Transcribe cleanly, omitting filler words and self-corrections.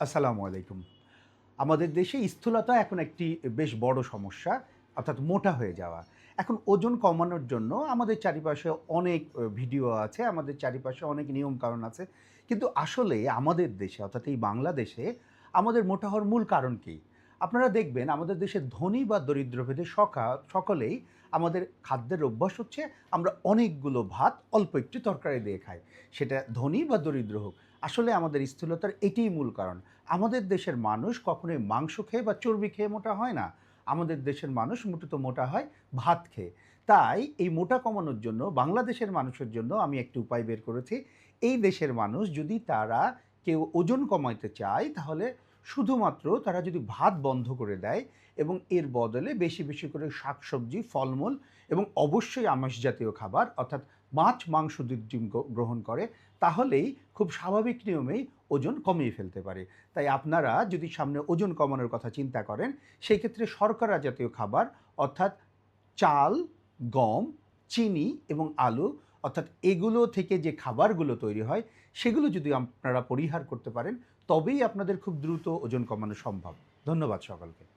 আসসালামু আলাইকুম। আমাদের দেশে স্থূলতা এখন একটি বেশ বড় সমস্যা, অর্থাৎ মোটা হয়ে যাওয়া। এখন ওজন কমানোর জন্য আমাদের চারিপাশে অনেক ভিডিও আছে, আমাদের চারিপাশে অনেক নিয়মকানুন আছে। কিন্তু আসলে আমাদের দেশে অর্থাৎ এই বাংলাদেশে আমাদের মোটা হওয়ার মূল কারণ কী? আপনারা দেখবেন আমাদের দেশের ধনী বা দরিদ্র ভেদে সকলেই আমাদের খাদ্যের অভ্যাস হচ্ছে আমরা অনেকগুলো ভাত অল্প একটু তরকারি দিয়ে খাই। সেটা ধনী বা দরিদ্র হোক। আসলে আমাদের স্থূলতার এটিই মূল কারণ। আমাদের দেশের মানুষ কখনোই মাংস খেয়ে বা চর্বি খেয়ে মোটা হয় না। আমাদের দেশের মানুষ মূলত মোটা হয় ভাত খেয়ে। তাই এই মোটা কমানোর জন্য বাংলাদেশের মানুষের জন্য আমি একটি উপায় বের করেছি। এই দেশের মানুষ যদি তারা কেউ ওজন কমাইতে চায় তাহলে শুধুমাত্র তারা যদি ভাত বন্ধ করে দেয় এবং এর বদলে বেশি, বেশি করে শাকসবজি, ফলমূল এবং অবশ্যই আমিষ জাতীয় খাবার অর্থাৎ মাছ, মাংস, দুধ, ডিম গ্রহণ করে তাহলেই খুব স্বাভাবিক নিয়মেই ওজন কমিয়ে ফেলতে পারে। তাই আপনারা যদি সামনে ওজন কমানোর কথা চিন্তা করেন, সেই ক্ষেত্রে শর্করা জাতীয় খাবার অর্থাৎ চাল, গম, চিনি এবং আলু অর্থাৎ এগুলো থেকে যে খাবারগুলো তৈরি হয়, সেগুলো যদি আপনারা পরিহার করতে পারেন, তবেই আপনাদের খুব দ্রুত ওজন কমানো সম্ভব। ধন্যবাদ সকলকে।